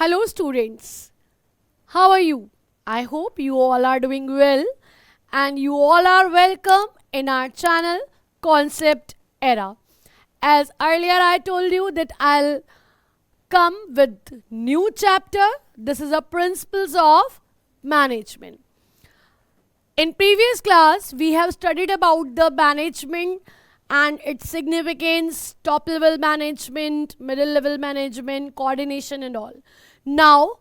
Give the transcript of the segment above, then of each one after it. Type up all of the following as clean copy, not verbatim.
Hello students, how are you? I hope you all are doing well and you all are welcome in our channel Concept Era. As earlier I told you that I'll come with new chapter. This is a principles of management. In previous class we have studied about the management and its significance, top level management, middle level management, coordination and all. Now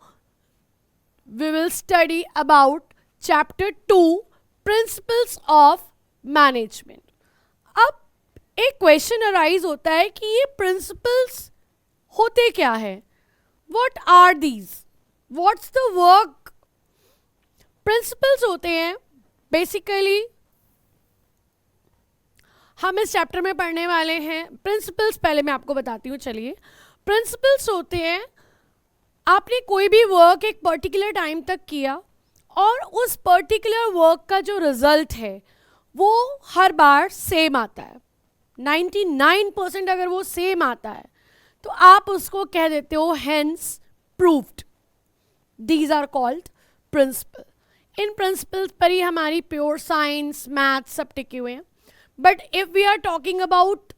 we will study about chapter 2 principles of management. अब एक question arise होता है कि ये principles होते क्या है? What are these? What's the work? Principles होते हैं बेसिकली, हम इस चैप्टर में पढ़ने वाले हैं प्रिंसिपल्स. पहले मैं आपको बताती हूँ. चलिए, प्रिंसिपल्स होते हैं आपने कोई भी वर्क एक पर्टिकुलर टाइम तक किया और उस पर्टिकुलर वर्क का जो रिजल्ट है वो हर बार सेम आता है. 99% अगर वो सेम आता है तो आप उसको कह देते हो hence proved. These are called principle. इन प्रिंसिपल्स पर ही हमारी प्योर साइंस, मैथ्स सब टिके हुए हैं. But if we are talking about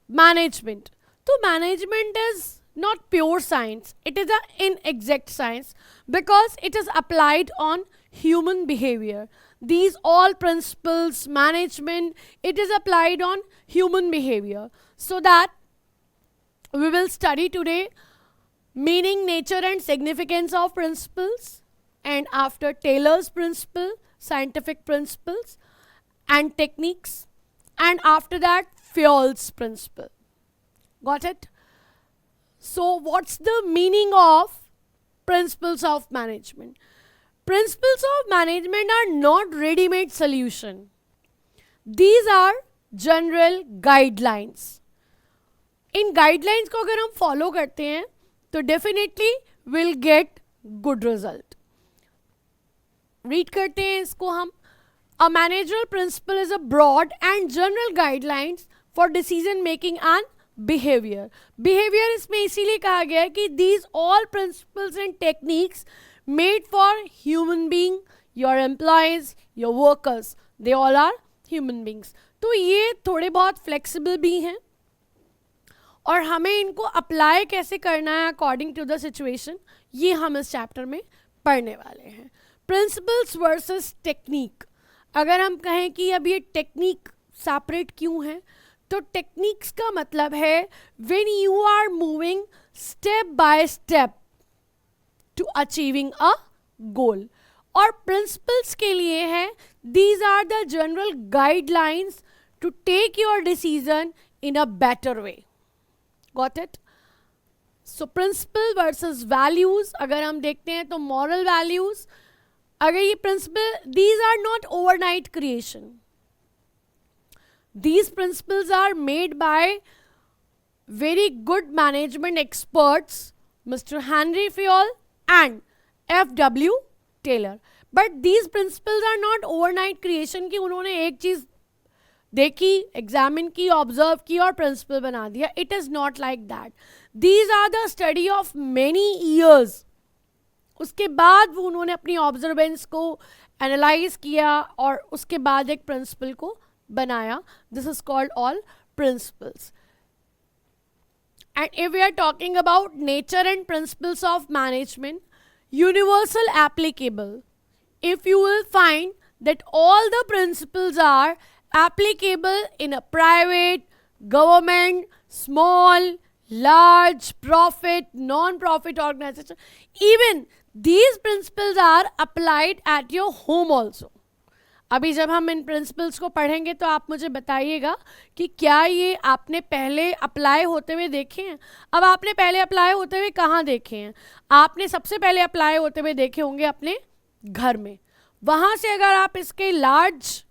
management, so management is not pure science. It is an inexact science because it is applied on human behavior. These all principles, management, it is applied on human behavior. So that we will study today meaning, nature and significance of principles, and after Taylor's principle, scientific principles and techniques, and after that Fayol's principle. Got it? So what's the meaning of principles of management? Principles of management are not ready-made solution. These are general guidelines. In guidelines को अगर हम follow करते हैं तो definitely will get good result. Read करते हैं इसको हम. A managerial principle is a broad and general guidelines for decision making and behavior. Behavior इसमें इसीलिए कहा गया है कि these all principles and techniques made for human being, your employees, your workers, they all are human beings. तो ये थोड़े बहुत flexible भी हैं और हमें इनको अप्लाई कैसे करना है अकॉर्डिंग टू द सिचुएशन, ये हम इस चैप्टर में पढ़ने वाले हैं. Principles versus technique. अगर हम कहें कि अब ये टेक्निक सेपरेट क्यों है, तो टेक्निक्स का मतलब है when you are moving step by step to achieving a goal. और प्रिंसिपल्स के लिए है these are the general guidelines to take your decision in a better way. Got it? So principle versus values अगर हम देखते हैं तो moral values, अगर ये principle, these are not overnight creation. These principles are made by very good management experts, Mr. Henry Fayol and F.W. Taylor. But these principles are not overnight creation कि उन्होंने एक चीज देखी, एग्जामिन की, observe की और प्रिंसिपल बना दिया. It is not like that. These are the study of many years. उसके बाद वो उन्होंने अपनी ऑब्जर्वेंस को एनालाइज किया और उसके बाद एक प्रिंसिपल को बनाया. This is called all principles. And if we are talking about nature and principles of management, universal applicable. If you will find that all the principles are applicable in a private, government, small, large, profit, non-profit organization, even these principles are applied at your home also. अभी जब हम इन principles को पढ़ेंगे तो आप मुझे बताइएगा कि क्या ये आपने पहले अप्लाई होते हुए देखे हैं. अब आपने पहले अप्लाई होते हुए कहाँ देखे हैं? आपने सबसे पहले अप्लाई होते हुए देखे होंगे अपने घर में. वहाँ से अगर आप इसके लार्ज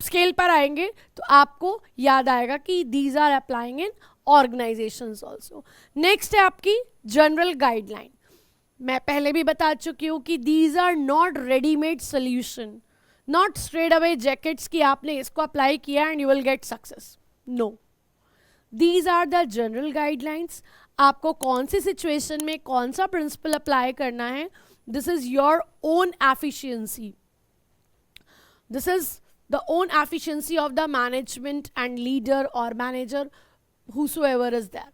स्केल पर आएंगे तो आपको याद आएगा कि these are applying in organisations also. Next है आपकी जनरल गाइडलाइन. मैं पहले भी बता चुकी हूँ कि these are not readymade solution, not straight away jackets कि आपने इसको अप्लाई किया and you will get success. No, these are the general guidelines. आपको कौन सी सिचुएशन में कौन सा प्रिंसिपल अप्लाई करना है, this is your own efficiency, this is the own efficiency of the management and leader और manager, whosoever is there.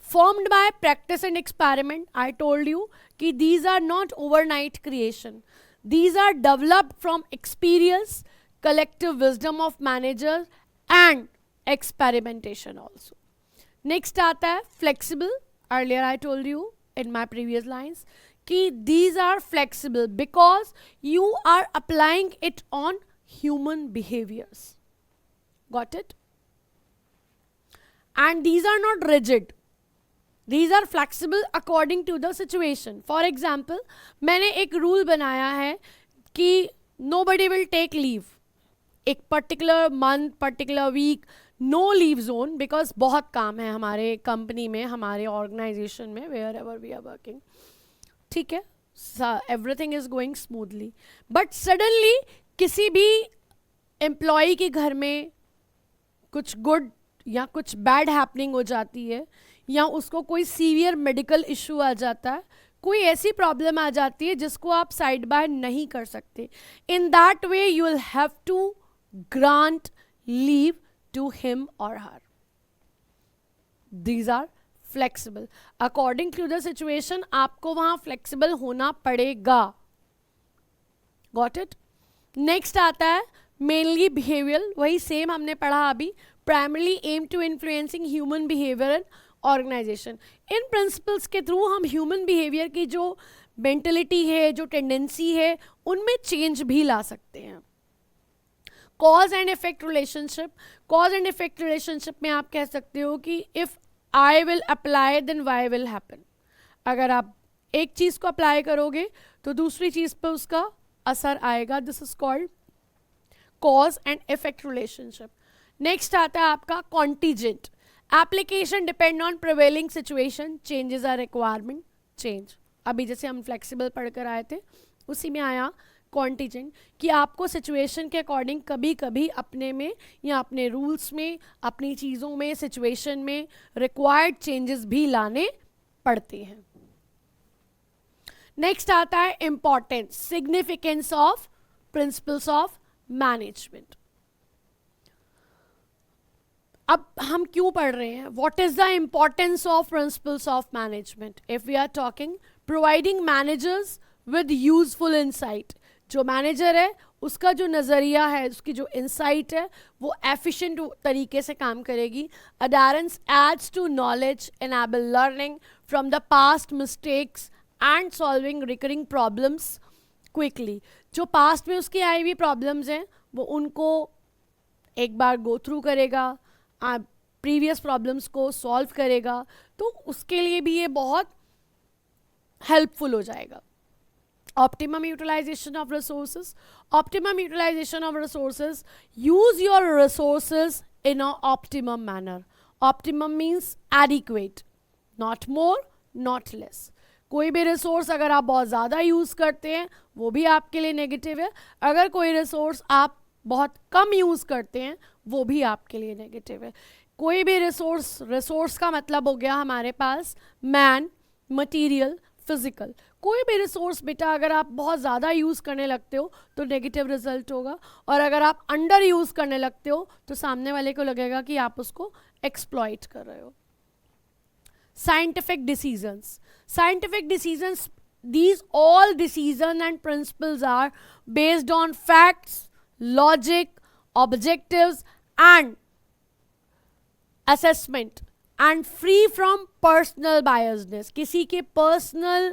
Formed by practice and experiment, I told you कि these are not overnight creation. These are developed from experience, collective wisdom of managers and experimentation also. Next आता है flexible. Earlier I told you in my previous lines कि these are flexible because you are applying it on human behaviors. Got it? And these are not rigid. These are flexible according to the situation. For example, मैंने एक rule बनाया है कि nobody will take leave. एक particular month, particular week, no leave zone because बहुत काम है हमारे कंपनी में, हमारे ऑर्गेनाइजेशन में, wherever we are working. ठीक है, everything is going smoothly. But suddenly किसी भी एम्प्लॉई के घर में कुछ गुड या कुछ बैड हैपनिंग हो जाती है, या उसको कोई सीवियर मेडिकल इशू आ जाता है, कोई ऐसी प्रॉब्लम आ जाती है जिसको आप साइड बाय नहीं कर सकते. In that way you will have to grant leave to him और her. These are flexible according to the situation. आपको वहां फ्लेक्सिबल होना पड़ेगा. Got it? नेक्स्ट आता है मेनली बिहेवियल. वही सेम हमने पढ़ा अभी. Primarily aim to influencing human behaviour and organisation. इन प्रिंसिपल्स के थ्रू हम ह्यूमन बिहेवियर की जो मेंटलिटी है, जो टेंडेंसी है, उनमें चेंज भी ला सकते हैं. Cause and effect relationship. Cause and effect relationship में आप कह सकते हो कि if I will apply then Y will happen. अगर आप एक चीज को अप्लाई करोगे तो दूसरी चीज पर उसका असर आएगा. This is called cause and effect relationship. Next आता है आपका contingent. Application depend on prevailing situation, changes are requirement change. अभी जैसे हम फ्लेक्सिबल पढ़कर आए थे उसी में आया कॉन्टीजेंट कि आपको सिचुएशन के अकॉर्डिंग कभी कभी अपने में या अपने रूल्स में, अपनी चीज़ों में, सिचुएशन में रिक्वायर्ड चेंजेस भी लाने पड़ते हैं. नेक्स्ट आता है importance, significance of principles of management. अब हम क्यों पढ़ रहे हैं? What is the importance of principles of management? If we are talking providing managers with useful insight. जो मैनेजर है उसका जो नज़रिया है, उसकी जो इंसाइट है, वो एफिशिएंट तरीके से काम करेगी. Adherence aids to knowledge, enable learning from the past mistakes and solving recurring problems quickly. जो पास्ट में उसकी आई हुई प्रॉब्लम्स हैं वो उनको एक बार गो थ्रू करेगा, प्रीवियस प्रॉब्लम्स को सॉल्व करेगा, तो उसके लिए भी ये बहुत हेल्पफुल हो जाएगा. Optimum utilisation of resources. Optimum utilisation of resources, use your resources in a optimum manner. Optimum means adequate, not more not less. कोई भी रिसोर्स अगर आप बहुत ज़्यादा यूज़ करते हैं वो भी आपके लिए नेगेटिव है. अगर कोई रिसोर्स आप बहुत कम यूज़ करते हैं वो भी आपके लिए नेगेटिव है. कोई भी रिसोर्स का मतलब हो गया हमारे पास मैन, मटेरियल, फिजिकल. कोई भी रिसोर्स बेटा अगर आप बहुत ज़्यादा यूज़ करने लगते हो तो नेगेटिव रिजल्ट होगा, और अगर आप अंडर यूज़ करने लगते हो तो सामने वाले को लगेगा कि आप उसको एक्सप्लॉइट कर रहे हो. Scientific decisions. Scientific decisions, these all decisions and principles are based on facts, logic, objectives and assessment and free from personal biasness. किसी के personal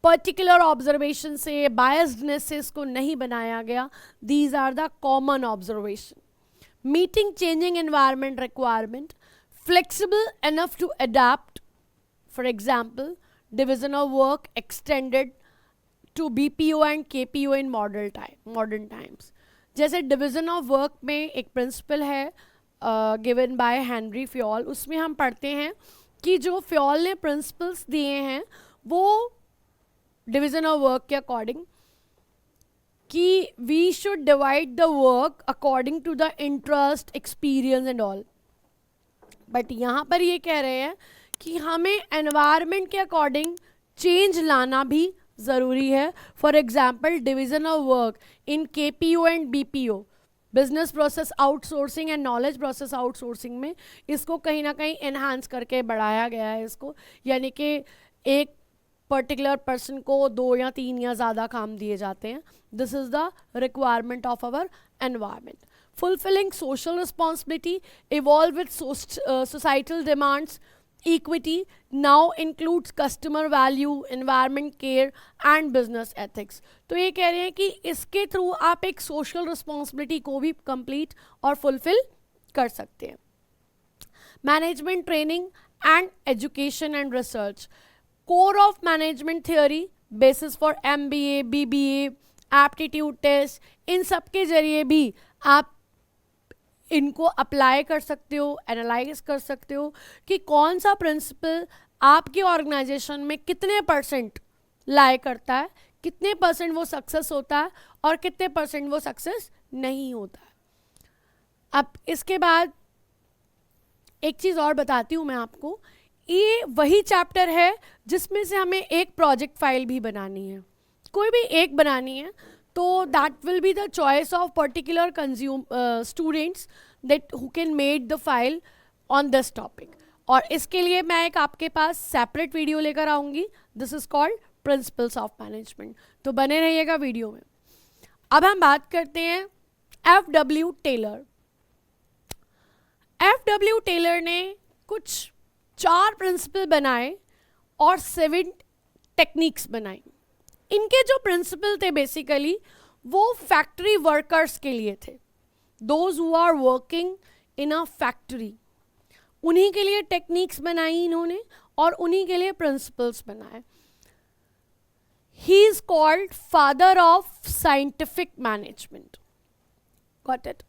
particular observation से, biasedness से इसको नहीं बनाया गया. These are the common observation. Meeting changing environment requirement. Flexible enough to adapt. For example, division of work extended to BPO and KPO in modern times. जैसे division of work में एक principle है given by Henry Fayol. उसमें हम पढ़ते हैं कि जो Fayol ने principles दिए हैं वो division of work के according कि we should divide the work according to the interest, experience and all. But यहाँ पर ये कह रहे हैं कि हमें एनवायरनमेंट के अकॉर्डिंग चेंज लाना भी ज़रूरी है. For example division of work in KPO and BPO, business process outsourcing and knowledge process outsourcing में इसको कहीं ना कहीं एनहांस करके बढ़ाया गया है इसको, यानी कि एक पर्टिकुलर पर्सन को 2 या 3 या ज़्यादा काम दिए जाते हैं. This is the requirement of our environment. fulfilling social responsibility, evolve with societal demands. Equity now includes customer value, environment care and business ethics. तो ये कह रहे हैं कि इसके थ्रू आप एक social responsibility को भी complete और fulfill कर सकते हैं. Management training and education and research. Core of management theory, basis for MBA, BBA, aptitude test, इन सब के जरिए भी आप इनको अप्लाई कर सकते हो, एनालाइज कर सकते हो कि कौन सा प्रिंसिपल आपके ऑर्गेनाइजेशन में कितने % लाई करता है, कितने % वो सक्सेस होता है और कितने % वो सक्सेस नहीं होता है. अब इसके बाद एक चीज़ और बताती हूँ मैं आपको. ये वही चैप्टर है जिसमें से हमें एक प्रोजेक्ट फाइल भी बनानी है, कोई भी एक बनानी है. तो that will be the choice of particular students that who can made the file on this topic. और इसके लिए मैं एक आपके पास सेपरेट वीडियो लेकर आऊँगी. This is called principles of management. तो बने रहिएगा वीडियो में. अब हम बात करते हैं FW टेलर. FW टेलर ने कुछ 4 प्रिंसिपल बनाए और 7 टेक्निक्स बनाई. इनके जो प्रिंसिपल थे बेसिकली वो फैक्ट्री वर्कर्स के लिए थे, those who are working in a factory. उन्हीं के लिए टेक्निक्स बनाई इन्होंने और उन्हीं के लिए प्रिंसिपल्स बनाए. He is called father of scientific management. Got it.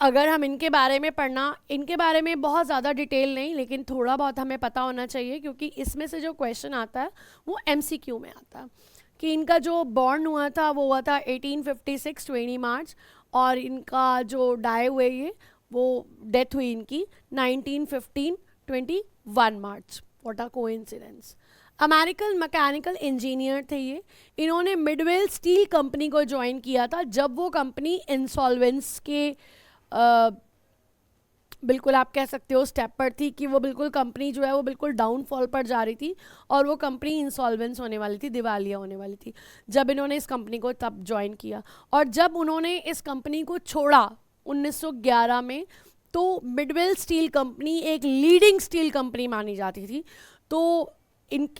अगर हम इनके बारे में पढ़ना, इनके बारे में बहुत ज़्यादा डिटेल नहीं, लेकिन थोड़ा बहुत हमें पता होना चाहिए क्योंकि इसमें से जो क्वेश्चन आता है वो MCQ में आता है. कि इनका जो बॉर्न हुआ था वो हुआ था 1856 20 मार्च और इनका जो डाई हुए ये वो डेथ हुई इनकी 1915 21 March. What a coincidence. American mechanical engineer थे ये. इन्होंने मिडवेल स्टील कंपनी को ज्वाइन किया था जब वो कंपनी इंसॉल्वेंस के बिल्कुल आप कह सकते हो स्टेप पर थी, कि वो बिल्कुल कंपनी जो है वो बिल्कुल डाउनफॉल पर जा रही थी और वो कंपनी इंसॉल्वेंस होने वाली थी, दिवालिया होने वाली थी जब इन्होंने इस कंपनी को तब ज्वाइन किया. और जब उन्होंने इस कंपनी को छोड़ा 1911 में, तो मिडवेल स्टील कंपनी एक लीडिंग स्टील कंपनी मानी जाती थी. तो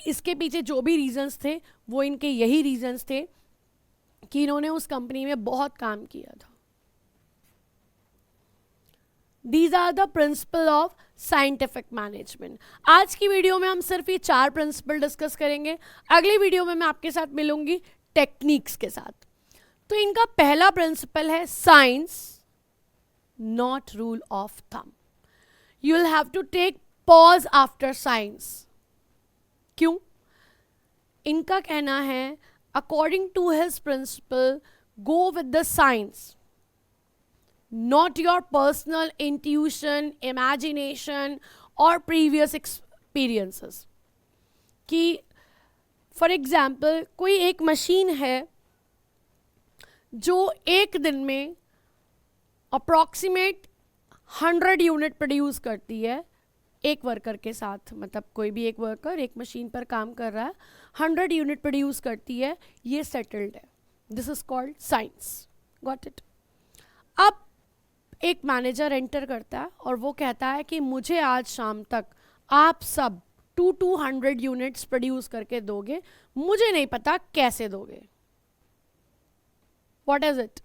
इसके पीछे जो भी रीजंस थे वो इनके यही रीजंस थे कि इन्होंने उस कंपनी में बहुत काम किया था. These are the principle of scientific management. आज की वीडियो में हम सिर्फ ये 4 प्रिंसिपल डिस्कस करेंगे. अगली वीडियो में मैं आपके साथ मिलूंगी टेक्निक्स के साथ. तो इनका पहला प्रिंसिपल है science not rule of thumb. You will have to take pause after science. क्यों? इनका कहना है according to his principle go with the science, not your personal intuition, imagination or previous experiences. कि फॉर एग्जाम्पल कोई एक machine है जो एक दिन में अप्रॉक्सीमेट 100 यूनिट प्रोड्यूस करती है एक वर्कर के साथ. मतलब कोई भी एक वर्कर एक मशीन पर काम कर रहा है, 100 यूनिट प्रोड्यूस करती है, ये सेटल्ड है. This is called science. Got it. अब एक मैनेजर एंटर करता है और वो कहता है कि मुझे आज शाम तक आप सब 200 यूनिट्स प्रोड्यूस करके दोगे, मुझे नहीं पता कैसे दोगे. What is it?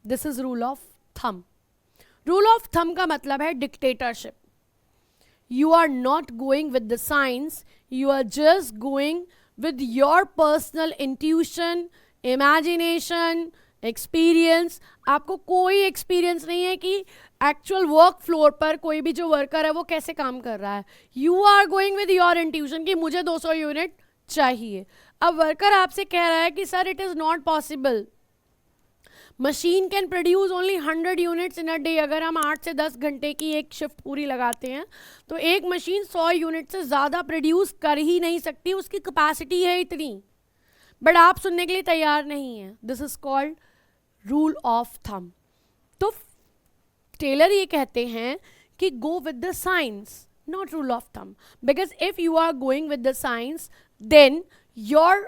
This is rule of thumb. Rule of thumb का मतलब है dictatorship. You are not going with the science, you are just going with your personal intuition, imagination, experience. आपको कोई एक्सपीरियंस नहीं है कि एक्चुअल वर्क फ्लोर पर कोई भी जो वर्कर है वो कैसे काम कर रहा है. You are going with your intuition कि मुझे 200 यूनिट चाहिए. अब वर्कर आपसे कह रहा है कि sir it is not possible, machine can produce only 100 units in a day. अगर हम 8 से 10 घंटे की एक शिफ्ट पूरी लगाते हैं तो एक मशीन 100 यूनिट से ज़्यादा प्रोड्यूस कर ही नहीं सकती, उसकी कैपेसिटी है इतनी। बट आप सुनने के लिए तैयार नहीं है। This is called rule of thumb. तो टेलर ये कहते हैं कि go with the science, not rule of thumb, because if you are going with the science then your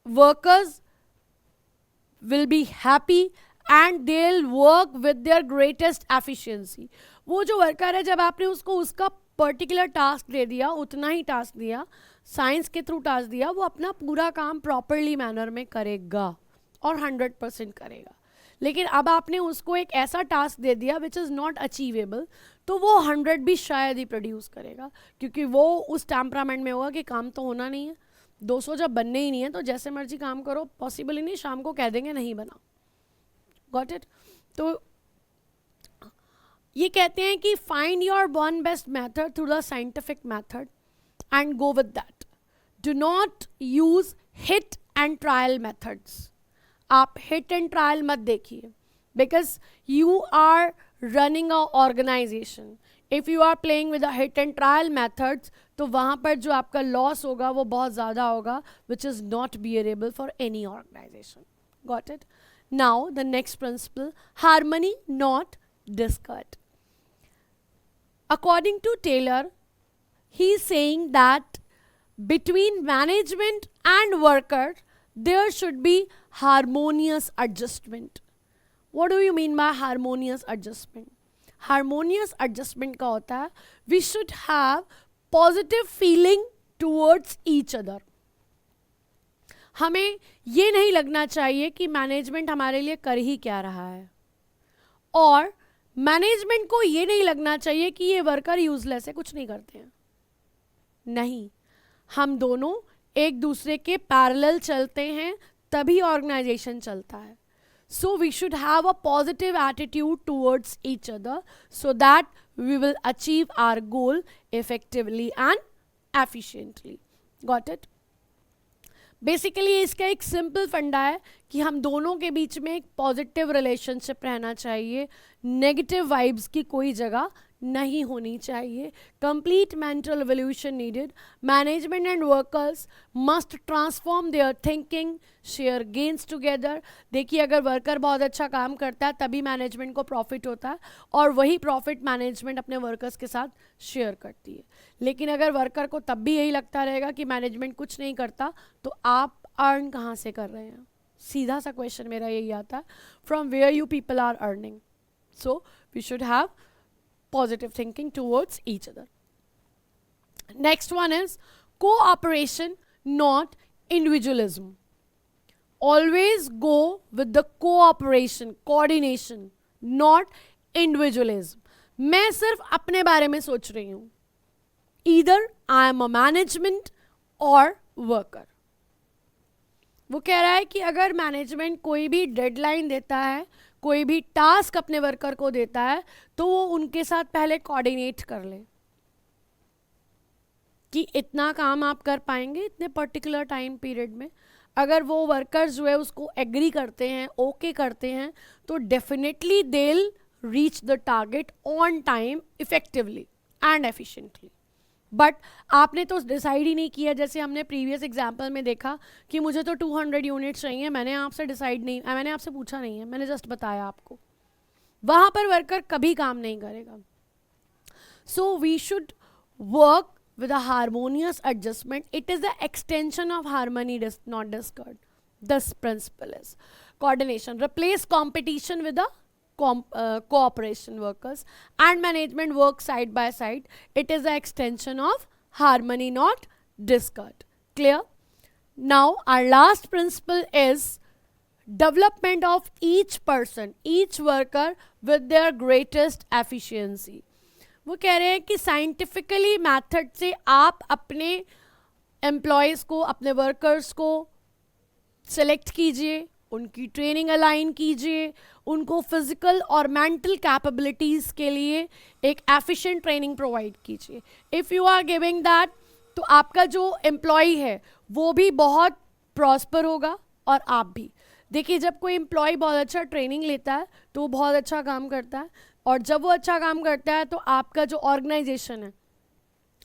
workers will be happy and they'll work with their greatest efficiency। वो जो worker है, जब आपने उसको उसका पर्टिकुलर टास्क दे दिया, उतना ही task दिया, साइंस के थ्रू टास्क दिया, वो अपना पूरा काम प्रॉपरली मैनर में करेगा और 100% करेगा। लेकिन अब आपने उसको एक ऐसा टास्क दे दिया विच इज़ नॉट अचीवेबल, तो वो 100 भी शायद ही प्रोड्यूस करेगा, क्योंकि वो उस टेम्परामेंट में होगा कि काम तो होना नहीं है। 200 जब बनने ही नहीं है तो जैसे मर्जी काम करो, पॉसिबल ही नहीं, शाम को कह देंगे नहीं बना। Got it? तो ये कहते हैं कि find your one best method through the scientific method and go with that. Do not use hit and trial methods. आप हिट एंड ट्रायल मत देखिए, because you are running a organisation. If you are playing with the hit and trial methods, तो वहाँ पर जो आपका loss होगा वो बहुत ज़्यादा होगा, which is not bearable for any organisation. Got it? Now the next principle, harmony not discord. According to Taylor, he is saying that between management and worker there should be harmonious adjustment. What do you mean by harmonious adjustment? Harmonious adjustment का होता है we should have positive feeling towards each other. हमें ये नहीं लगना चाहिए कि management हमारे लिए कर ही क्या रहा है, और मैनेजमेंट को ये नहीं लगना चाहिए कि ये वर्कर यूजलेस है, कुछ नहीं करते हैं। नहीं, हम दोनों एक दूसरे के पैरेलल चलते हैं, तभी ऑर्गेनाइजेशन चलता है। So we should have a positive attitude towards each other so that we will achieve our goal effectively and efficiently. Got it? Basically इसका एक सिंपल फंडा है कि हम दोनों के बीच में एक पॉजिटिव रिलेशनशिप रहना चाहिए, नेगेटिव वाइब्स की कोई जगह नहीं होनी चाहिए। Complete mental evolution needed. Management and workers must transform there thinking, share gains together. देखिए, अगर वर्कर बहुत अच्छा काम करता है तभी मैनेजमेंट को प्रॉफिट होता है, और वही प्रॉफिट मैनेजमेंट अपने वर्कर्स के साथ शेयर करती है। लेकिन अगर वर्कर को तब भी यही लगता रहेगा कि मैनेजमेंट कुछ नहीं करता, तो आप अर्न कहाँ से कर रहे हैं? सीधा सा क्वेश्चन मेरा यही आता है, from where you people are earning. So we should have positive thinking towards each other. Next one is cooperation, not individualism. Always go with the cooperation, coordination, not individualism. मैं सिर्फ अपने बारे में सोच रही हूँ। Either I am a management or worker. वो कह रहा है कि अगर मैनेजमेंट कोई भी डेडलाइन देता है, कोई भी टास्क अपने वर्कर को देता है, तो वो उनके साथ पहले कोऑर्डिनेट कर ले कि इतना काम आप कर पाएंगे इतने पर्टिकुलर टाइम पीरियड में। अगर वो वर्कर्स जो है उसको एग्री करते हैं, ओके करते हैं, तो definitely they will reach the target on time, effectively and efficiently. But आपने तो डिसाइड ही नहीं किया, जैसे हमने प्रीवियस एग्जाम्पल में देखा कि मुझे तो 200 यूनिट्स चाहिए, मैंने आपसे डिसाइड नहीं, मैंने आपसे पूछा नहीं है, मैंने जस्ट बताया आपको। वहाँ पर वर्कर कभी काम नहीं करेगा। So we should work with a harmonious adjustment. It is the extension of harmony, not discord. This principle is coordination. Replace competition with the cooperation. Workers and management work side by side. It is the extension of harmony, not discord. Clear? Now our last principle is development of each person, each worker with their greatest efficiency. वो कह रहे हैं कि scientifically method से आप अपने employees को, अपने वर्कर्स को सेलेक्ट कीजिए, उनकी ट्रेनिंग अलाइन कीजिए, उनको फिजिकल और मेंटल कैपेबिलिटीज़ के लिए एक एफिशिएंट ट्रेनिंग प्रोवाइड कीजिए। If you are giving that, तो आपका जो एम्प्लॉय है वो भी बहुत प्रॉस्पर होगा और आप भी। देखिए जब कोई एम्प्लॉय बहुत अच्छा ट्रेनिंग लेता है तो वो बहुत अच्छा काम करता है, और जब वो अच्छा काम करता है तो आपका जो ऑर्गेनाइजेशन है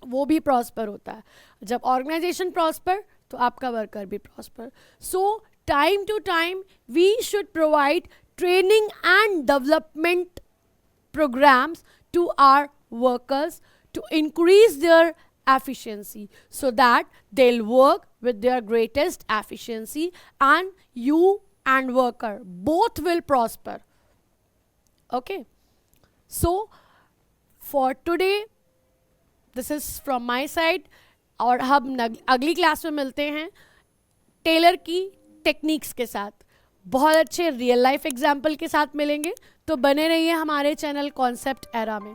वो भी प्रॉस्पर होता है। जब ऑर्गेनाइजेशन प्रॉस्पर तो आपका वर्कर भी prosper. So time to time we should provide training and development programs to our workers to increase their efficiency so that they'll work with their greatest efficiency, and you and worker both will prosper. Okay, so for today this is from my side, और हम अगली class में मिलते हैं Taylor की techniques के साथ, बहुत अच्छे रियल लाइफ एग्जाम्पल के साथ मिलेंगे। तो बने रहिए हमारे चैनल कॉन्सेप्ट एरा में।